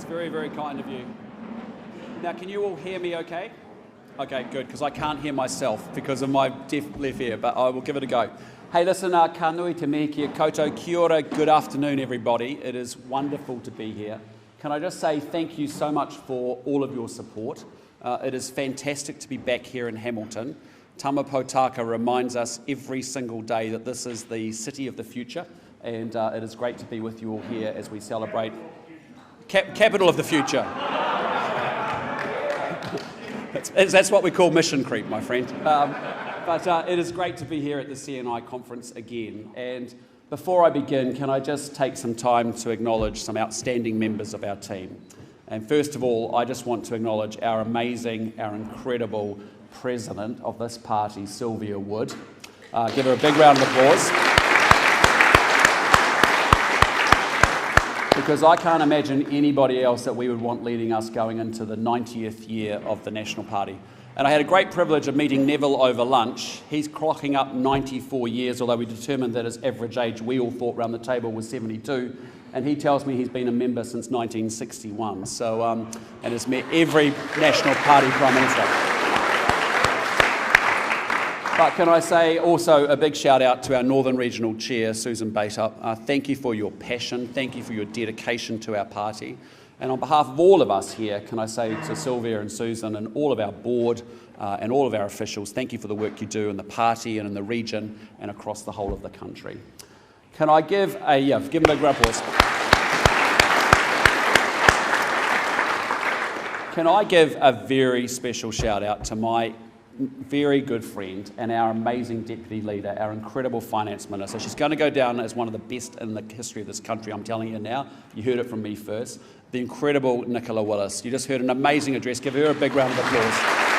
It's very, very kind of you. Now, can you all hear me okay? Okay, good, because I can't hear myself because of my deaf left ear, but I will give it a go. Hey, listen, ka nui te me kia koutou, kia ora, good afternoon, everybody. It is wonderful to be here. Can I just say thank you so much for all of your support. It is fantastic to be back here in Hamilton. Tama Potaka reminds us every single day that this is the city of the future, and it is great to be with you all here as we celebrate capital of the future. That's what we call mission creep, my friend. But it is great to be here at the CNI conference again. And before I begin, can I just take some time to acknowledge some outstanding members of our team? And first of all, I just want to acknowledge our amazing, our incredible president of this party, Sylvia Wood. Give her a big round of applause. Because I can't imagine anybody else that we would want leading us going into the 90th year of the National Party. And I had a great privilege of meeting Neville over lunch. He's clocking up 94 years, although we determined that his average age we all thought around the table was 72. And he tells me he's been a member since 1961. So, and has met every National Party Prime Minister. But can I say also a big shout out to our Northern Regional Chair, Susan Bater. Thank you for your passion, thank you for your dedication to our party. And on behalf of all of us here, can I say to Sylvia and Susan and all of our board and all of our officials, thank you for the work you do in the party and in the region and across the whole of the country. Can I give a, give them a big round of applause. Can I give a very special shout out to my very good friend and our amazing deputy leader, our incredible finance minister. She's going to go down as one of the best in the history of this country, I'm telling you now. You heard it from me first. The incredible Nicola Willis. You just heard an amazing address. Give her a big round of applause.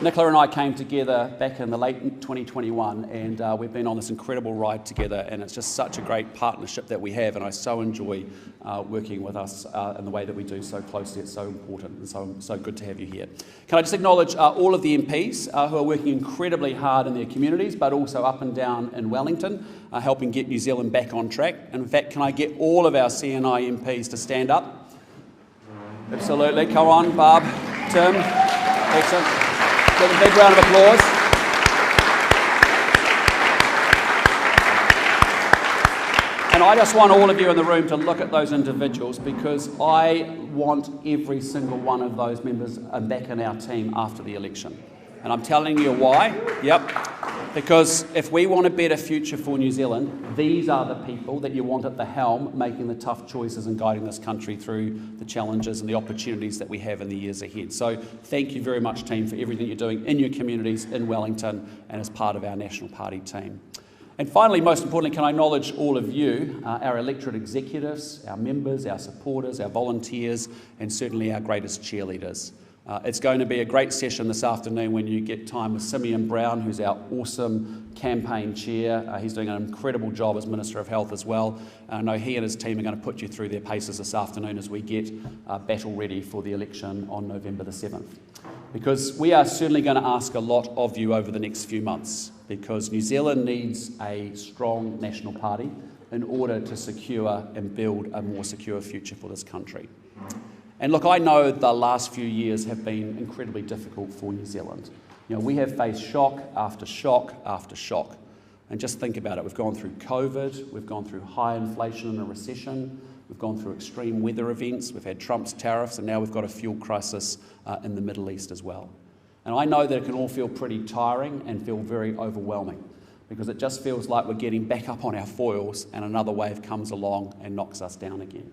Nicola and I came together back in the late 2021 and we've been on this incredible ride together, and it's just such a great partnership that we have, and I so enjoy working with us in the way that we do so closely. It's so important and so good to have you here. Can I just acknowledge all of the MPs who are working incredibly hard in their communities, but also up and down in Wellington, helping get New Zealand back on track. And in fact, can I get all of our CNI MPs to stand up? Absolutely. Come on, Barb, Tim. Excellent. Give a big round of applause. And I just want all of you in the room to look at those individuals, because I want every single one of those members back in our team after the election. And I'm telling you why. Yep. Because if we want a better future for New Zealand, these are the people that you want at the helm, making the tough choices and guiding this country through the challenges and the opportunities that we have in the years ahead. So thank you very much, team, for everything you're doing in your communities in Wellington and as part of our National Party team. And finally, most importantly, can I acknowledge all of you, our electorate executives, our members, our supporters, our volunteers, and certainly our greatest cheerleaders. It's going to be a great session this afternoon when you get time with Simeon Brown, who's our awesome campaign chair. He's doing an incredible job as Minister of Health as well. I know he and his team are going to put you through their paces this afternoon as we get battle ready for the election on November the 7th. Because we are certainly going to ask a lot of you over the next few months, because New Zealand needs a strong national party in order to secure and build a more secure future for this country. And look, I know the last few years have been incredibly difficult for New Zealand. You know, we have faced shock after shock after shock. And just think about it. We've gone through COVID, we've gone through high inflation and a recession, we've gone through extreme weather events, we've had Trump's tariffs, and now we've got a fuel crisis in the Middle East as well. And I know that it can all feel pretty tiring and feel very overwhelming, because it just feels like we're getting back up on our foils and another wave comes along and knocks us down again.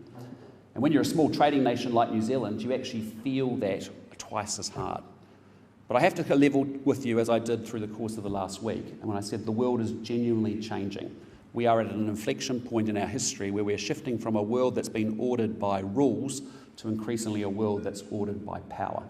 And when you're a small trading nation like New Zealand, you actually feel that twice as hard. But I have to level with you, as I did through the course of the last week, and when I said the world is genuinely changing. We are at an inflection point in our history where we're shifting from a world that's been ordered by rules to increasingly a world that's ordered by power.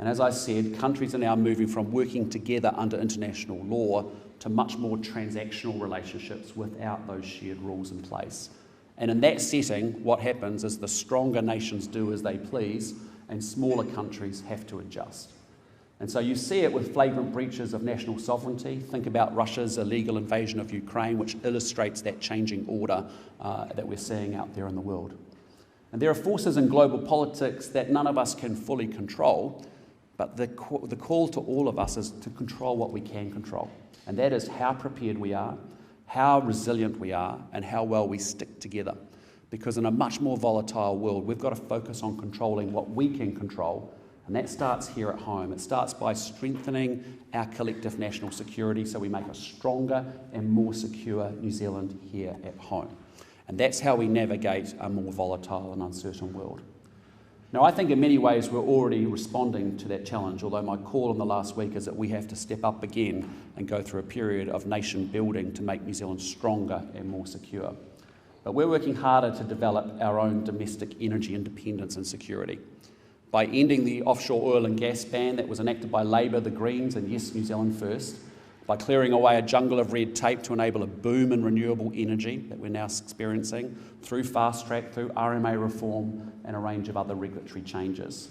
And as I said, countries are now moving from working together under international law to much more transactional relationships without those shared rules in place. And in that setting, what happens is the stronger nations do as they please, and smaller countries have to adjust. And so you see it with flagrant breaches of national sovereignty. Think about Russia's illegal invasion of Ukraine, which illustrates that changing order that we're seeing out there in the world. And there are forces in global politics that none of us can fully control, but the call to all of us is to control what we can control. And that is how prepared we are, how resilient we are, and how well we stick together. Because in a much more volatile world, we've got to focus on controlling what we can control. And that starts here at home. It starts by strengthening our collective national security so we make a stronger and more secure New Zealand here at home. And that's how we navigate a more volatile and uncertain world. Now, I think in many ways we're already responding to that challenge, although my call in the last week is that we have to step up again and go through a period of nation building to make New Zealand stronger and more secure. But we're working harder to develop our own domestic energy independence and security. By ending the offshore oil and gas ban that was enacted by Labour, the Greens and Yes New Zealand First, by clearing away a jungle of red tape to enable a boom in renewable energy that we're now experiencing, through fast track, through RMA reform and a range of other regulatory changes.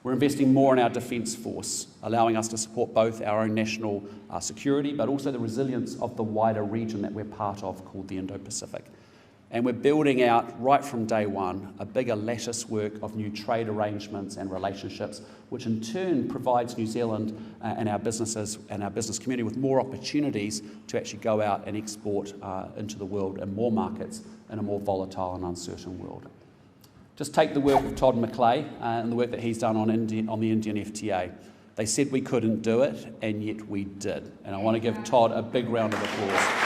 We're investing more in our defence force, allowing us to support both our own national security but also the resilience of the wider region that we're part of called the Indo-Pacific. And we're building out, right from day one, a bigger lattice work of new trade arrangements and relationships, which in turn provides New Zealand and our businesses and our business community with more opportunities to actually go out and export into the world in more markets in a more volatile and uncertain world. Just take the work of Todd McClay and the work that he's done on the Indian FTA. They said we couldn't do it, and yet we did. And I want to give Todd a big round of applause.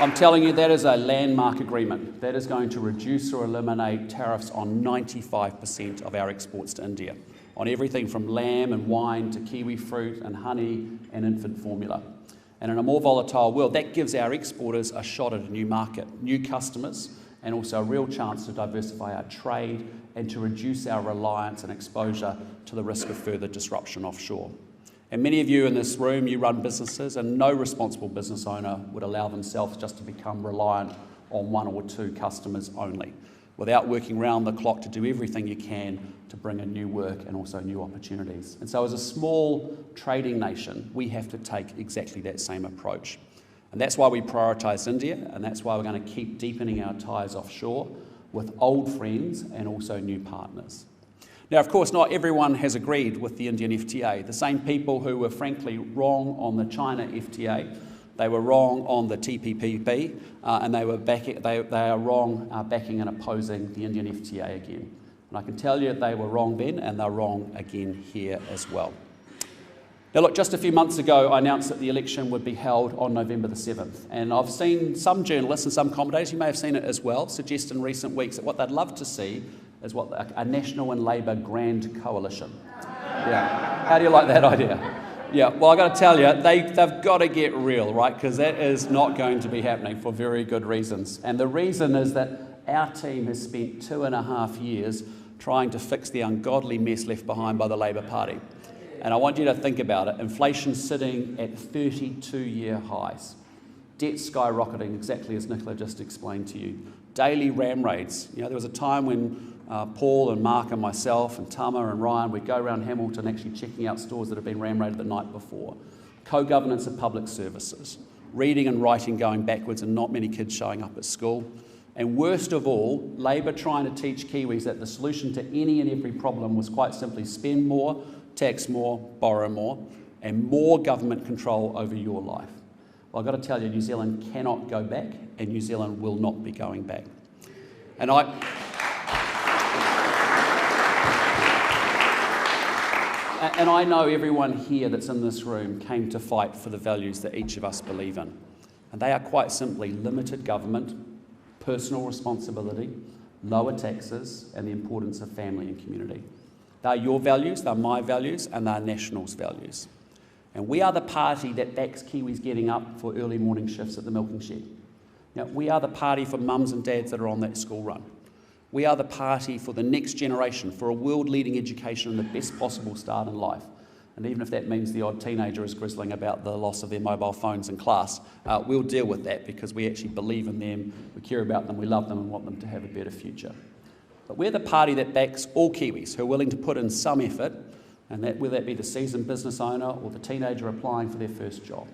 I'm telling you, that is a landmark agreement. That is going to reduce or eliminate tariffs on 95% of our exports to India, on everything from lamb and wine to kiwi fruit and honey and infant formula. And in a more volatile world, that gives our exporters a shot at a new market, new customers, and also a real chance to diversify our trade and to reduce our reliance and exposure to the risk of further disruption offshore. And many of you in this room, you run businesses, and no responsible business owner would allow themselves just to become reliant on one or two customers only, without working round the clock to do everything you can to bring in new work and also new opportunities. And so as a small trading nation, we have to take exactly that same approach. And that's why we prioritise India, and that's why we're going to keep deepening our ties offshore with old friends and also new partners. Now, of course, not everyone has agreed with the Indian FTA. The same people who were frankly wrong on the China FTA, they were wrong on the TPP, and they are wrong backing and opposing the Indian FTA again. And I can tell you they were wrong then, and they're wrong again here as well. Now look, just a few months ago, I announced that the election would be held on November the 7th. And I've seen some journalists and some commentators, you may have seen it as well, suggest in recent weeks that what they'd love to see is what a National and Labour grand coalition. Yeah. How do you like that idea? Yeah, well, I've got to tell you, they've got to get real, right? Because that is not going to be happening for very good reasons. And the reason is that our team has spent 2.5 years trying to fix the ungodly mess left behind by the Labour Party. And I want you to think about it. Inflation sitting at 32-year highs. Debt skyrocketing, exactly as Nicola just explained to you. Daily ram raids. You know, there was a time when Paul and Mark and myself and Tama and Ryan, we'd go around Hamilton actually checking out stores that had been ram raided the night before. Co-governance of public services. Reading and writing going backwards and not many kids showing up at school. And worst of all, Labour trying to teach Kiwis that the solution to any and every problem was quite simply spend more, tax more, borrow more, and more government control over your life. Well, I've got to tell you, New Zealand cannot go back, and New Zealand will not be going back. And I know everyone here that's in this room came to fight for the values that each of us believe in. And they are quite simply limited government, personal responsibility, lower taxes, and the importance of family and community. They're your values, they're my values, and they're National's values. And we are the party that backs Kiwis getting up for early morning shifts at the milking shed. Now, we are the party for mums and dads that are on that school run. We are the party for the next generation, for a world-leading education and the best possible start in life. And even if that means the odd teenager is grizzling about the loss of their mobile phones in class, we'll deal with that because we actually believe in them, we care about them, we love them and want them to have a better future. But we're the party that backs all Kiwis who are willing to put in some effort, and that whether that be the seasoned business owner or the teenager applying for their first job.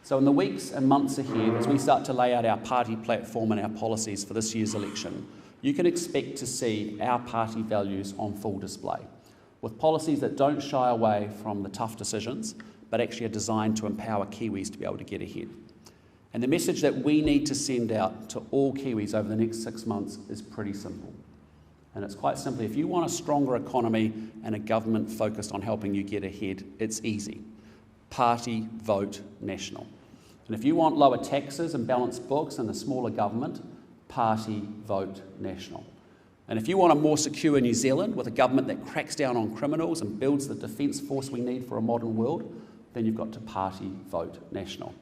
So in the weeks and months ahead, as we start to lay out our party platform and our policies for this year's election, you can expect to see our party values on full display, with policies that don't shy away from the tough decisions, but actually are designed to empower Kiwis to be able to get ahead. And the message that we need to send out to all Kiwis over the next 6 months is pretty simple. And it's quite simply, if you want a stronger economy and a government focused on helping you get ahead, it's easy. Party, vote, national. And if you want lower taxes and balanced books and a smaller government, party, vote, national. And if you want a more secure New Zealand with a government that cracks down on criminals and builds the defence force we need for a modern world, then you've got to party, vote, national.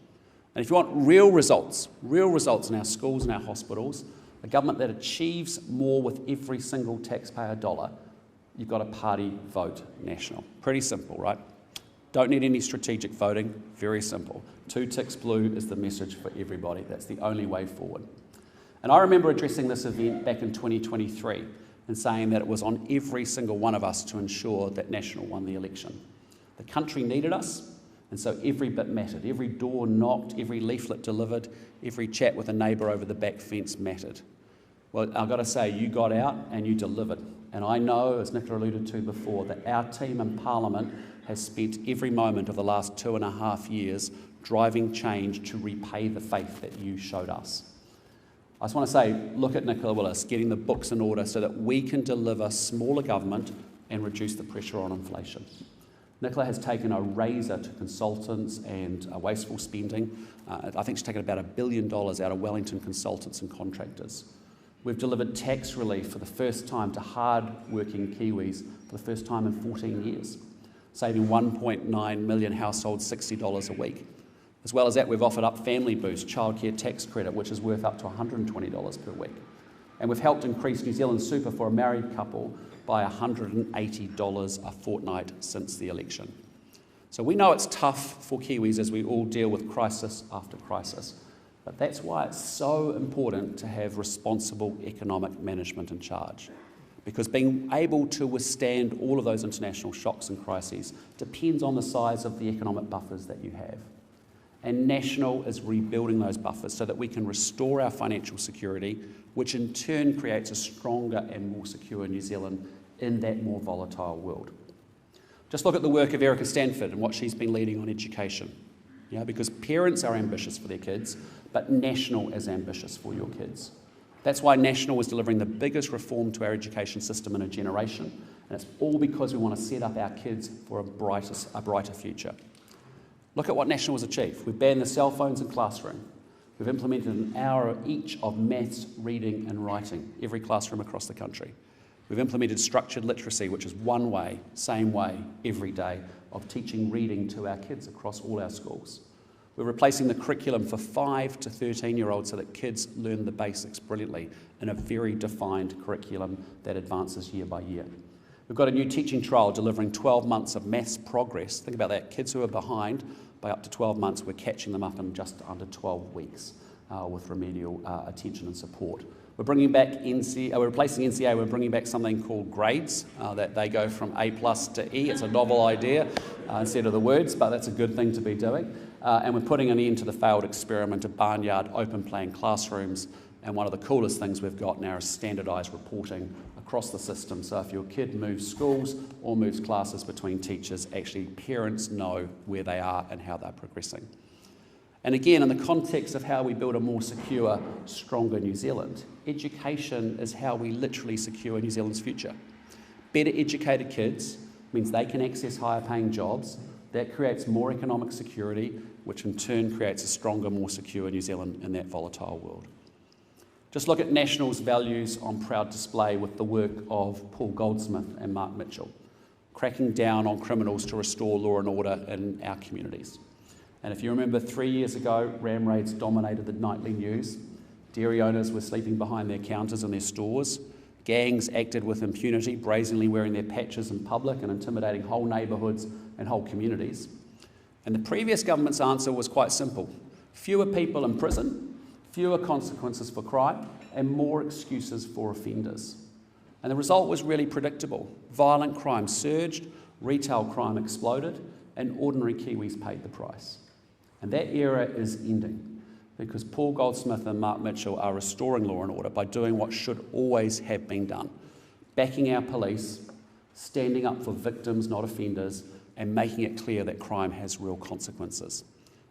And if you want real results in our schools and our hospitals, a government that achieves more with every single taxpayer dollar, you've got to party, vote, national. Pretty simple, right? Don't need any strategic voting, very simple. 2 ticks blue is the message for everybody. That's the only way forward. And I remember addressing this event back in 2023 and saying that it was on every single one of us to ensure that National won the election. The country needed us, and so every bit mattered. Every door knocked, every leaflet delivered, every chat with a neighbour over the back fence mattered. Well, I've got to say, you got out and you delivered. And I know, as Nicola alluded to before, that our team in Parliament has spent every moment of the last 2.5 years driving change to repay the faith that you showed us. I just want to say, look at Nicola Willis getting the books in order so that we can deliver smaller government and reduce the pressure on inflation. Nicola has taken a razor to consultants and wasteful spending. I think she's taken about $1 billion out of Wellington consultants and contractors. We've delivered tax relief for the first time to hard-working Kiwis for the first time in 14 years, saving 1.9 million households $60 a week. As well as that, we've offered up Family Boost childcare tax credit, which is worth up to $120 per week. And we've helped increase New Zealand super for a married couple by $180 a fortnight since the election. So we know it's tough for Kiwis as we all deal with crisis after crisis. But that's why it's so important to have responsible economic management in charge. Because being able to withstand all of those international shocks and crises depends on the size of the economic buffers that you have. And National is rebuilding those buffers so that we can restore our financial security, which in turn creates a stronger and more secure New Zealand in that more volatile world. Just look at the work of Erica Stanford and what she's been leading on education. Because parents are ambitious for their kids, but National is ambitious for your kids. That's why National is delivering the biggest reform to our education system in a generation, and it's all because we want to set up our kids for a brighter future. Look at what National has achieved. We've banned the cell phones in classroom. We've implemented an hour each of maths, reading and writing, every classroom across the country. We've implemented structured literacy, which is one way, same way, every day, of teaching reading to our kids across all our schools. We're replacing the curriculum for 5 to 13-year-olds so that kids learn the basics brilliantly in a very defined curriculum that advances year by year. We've got a new teaching trial delivering 12 months of maths progress. Think about that. Kids who are behind by up to 12 months, we're catching them up in just under 12 weeks with remedial attention and support. We're bringing back we're replacing NCA, we're bringing back something called grades, that they go from A+ to E. It's a novel idea instead of the words, but that's a good thing to be doing. And we're putting an end to the failed experiment of barnyard open plan classrooms. And one of the coolest things we've got now is standardised reporting across the system. So if your kid moves schools or moves classes between teachers, actually parents know where they are and how they're progressing. And again, in the context of how we build a more secure, stronger New Zealand, education is how we literally secure New Zealand's future. Better educated kids means they can access higher paying jobs. That creates more economic security, which in turn creates a stronger, more secure New Zealand in that volatile world. Just look at National's values on proud display with the work of Paul Goldsmith and Mark Mitchell, cracking down on criminals to restore law and order in our communities. And if you remember 3 years ago, ram raids dominated the nightly news. Dairy owners were sleeping behind their counters in their stores. Gangs acted with impunity, brazenly wearing their patches in public and intimidating whole neighbourhoods and whole communities. And the previous government's answer was quite simple. Fewer people in prison, fewer consequences for crime, and more excuses for offenders. And the result was really predictable. Violent crime surged, retail crime exploded, and ordinary Kiwis paid the price. And that era is ending because Paul Goldsmith and Mark Mitchell are restoring law and order by doing what should always have been done: backing our police, standing up for victims, not offenders, and making it clear that crime has real consequences.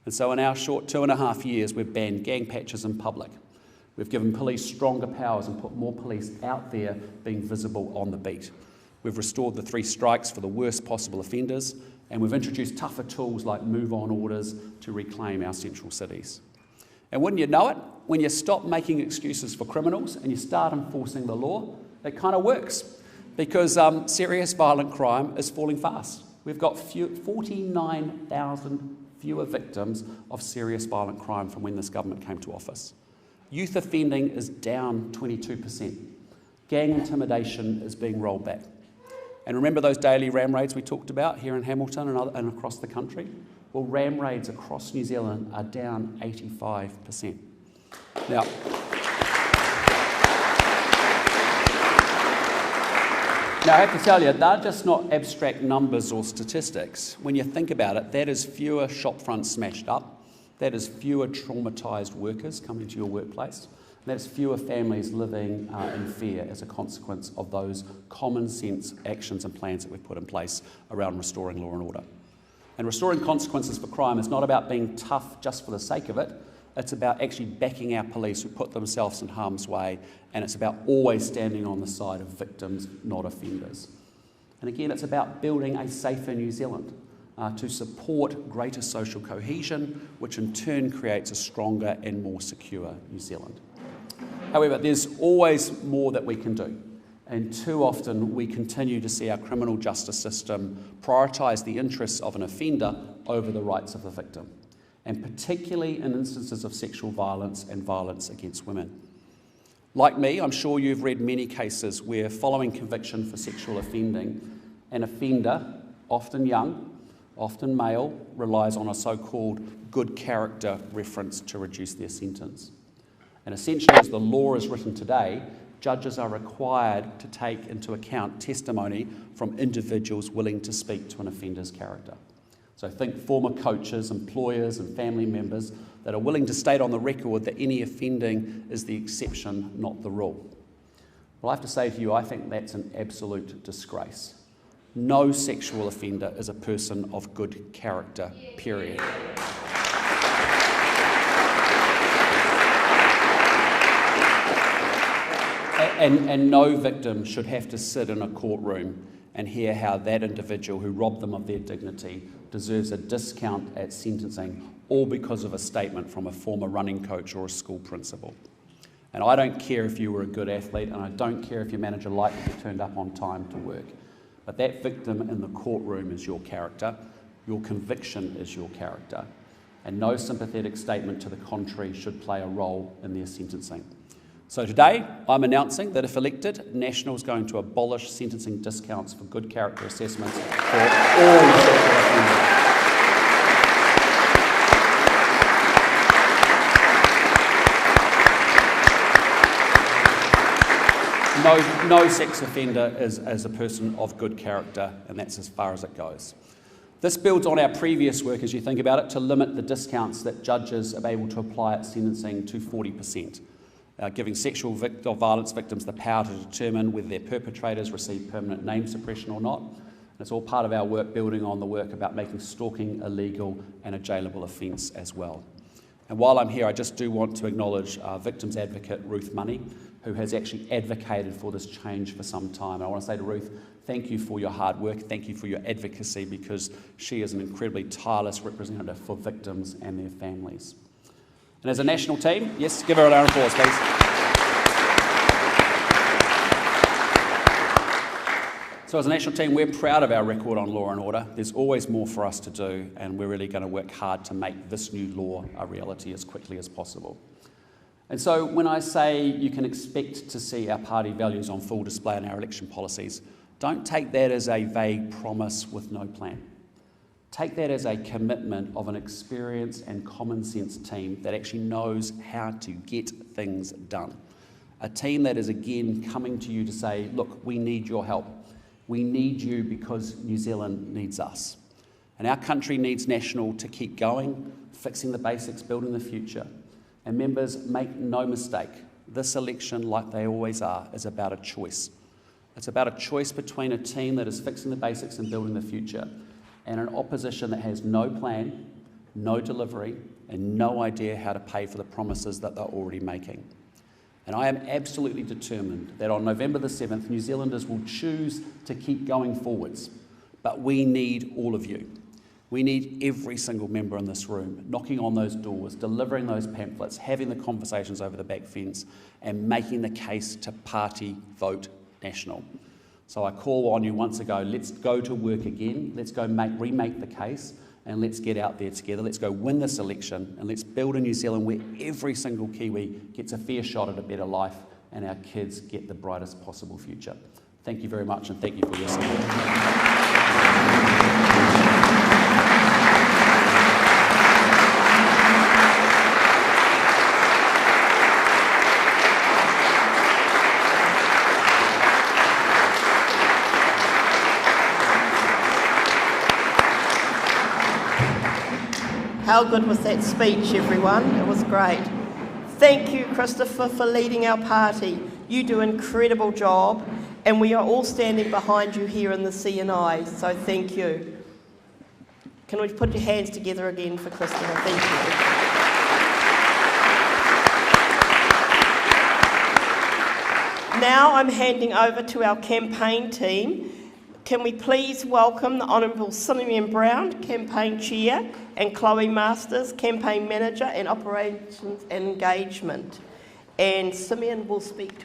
And so in our short 2.5 years, we've banned gang patches in public. We've given police stronger powers and put more police out there being visible on the beat. We've restored the 3 strikes for the worst possible offenders, and we've introduced tougher tools like move-on orders to reclaim our central cities. And wouldn't you know it, when you stop making excuses for criminals and you start enforcing the law, it kind of works, because serious violent crime is falling fast. We've got 49,000 fewer victims of serious violent crime from when this government came to office. Youth offending is down 22%. Gang intimidation is being rolled back. And remember those daily ram raids we talked about here in Hamilton and across the country? Well, ram raids across New Zealand are down 85%. Now, I have to tell you, they're just not abstract numbers or statistics. When you think about it, that is fewer shop fronts smashed up, that is fewer traumatised workers coming to your workplace, and that's fewer families living in fear as a consequence of those common sense actions and plans that we've put in place around restoring law and order. And restoring consequences for crime is not about being tough just for the sake of it. It's about actually backing our police who put themselves in harm's way, and it's about always standing on the side of victims, not offenders. And again, it's about building a safer New Zealand to support greater social cohesion, which in turn creates a stronger and more secure New Zealand. However, there's always more that we can do. And too often we continue to see our criminal justice system prioritise the interests of an offender over the rights of the victim, and particularly in instances of sexual violence and violence against women. Like me, I'm sure you've read many cases where, following conviction for sexual offending, an offender, often young, often male, relies on a so-called good character reference to reduce their sentence. And essentially, as the law is written today, judges are required to take into account testimony from individuals willing to speak to an offender's character. So think former coaches, employers and family members that are willing to state on the record that any offending is the exception, not the rule. Well, I have to say to you, I think that's an absolute disgrace. No sexual offender is a person of good character, period. And no victim should have to sit in a courtroom and hear how that individual who robbed them of their dignity deserves a discount at sentencing, all because of a statement from a former running coach or a school principal. And I don't care if you were a good athlete, and I don't care if your manager liked that you turned up on time to work. But that victim in the courtroom is your character, your conviction is your character, and no sympathetic statement to the contrary should play a role in their sentencing. So today, I'm announcing that if elected, National is going to abolish sentencing discounts for good character assessments for all sexual offenders. No sex offender is a person of good character, and that's as far as it goes. This builds on our previous work, as you think about it, to limit the discounts that judges are able to apply at sentencing to 40%. Giving sexual violence victims the power to determine whether their perpetrators receive permanent name suppression or not. And it's all part of our work building on the work about making stalking illegal and a jailable offence as well. And while I'm here, I just do want to acknowledge victims advocate Ruth Money, who has actually advocated for this change for some time. And I want to say to Ruth, thank you for your hard work, thank you for your advocacy, because she is an incredibly tireless representative for victims and their families. And as a national team, yes, give her a round of applause, please. So as a national team, we're proud of our record on law and order. There's always more for us to do, and we're really going to work hard to make this new law a reality as quickly as possible. And so when I say you can expect to see our party values on full display in our election policies, don't take that as a vague promise with no plan. Take that as a commitment of an experienced and common sense team that actually knows how to get things done. A team that is again coming to you to say, look, we need your help. We need you because New Zealand needs us. And our country needs National to keep going, fixing the basics, building the future. And members, make no mistake, this election, like they always are, is about a choice. It's about a choice between a team that is fixing the basics and building the future and an opposition that has no plan, no delivery, and no idea how to pay for the promises that they're already making. And I am absolutely determined that on November the 7th, New Zealanders will choose to keep going forwards. But we need all of you. We need every single member in this room knocking on those doors, delivering those pamphlets, having the conversations over the back fence, and making the case to party vote National. So I call on you once ago, let's go to work again, let's go remake the case, and let's get out there together. Let's go win this election, and let's build a New Zealand where every single Kiwi gets a fair shot at a better life, and our kids get the brightest possible future. Thank you very much, and thank you for your support. How good was that speech, everyone? It was great. Thank you, Christopher, for leading our party. You do an incredible job, and we are all standing behind you here in the CNI, so thank you. Can we put your hands together again for Christopher? Thank you. Now I'm handing over to our campaign team. Can we please welcome the Honourable Simeon Brown, Campaign Chair, and Chloe Masters, Campaign Manager and Operations and Engagement. And Simeon will speak to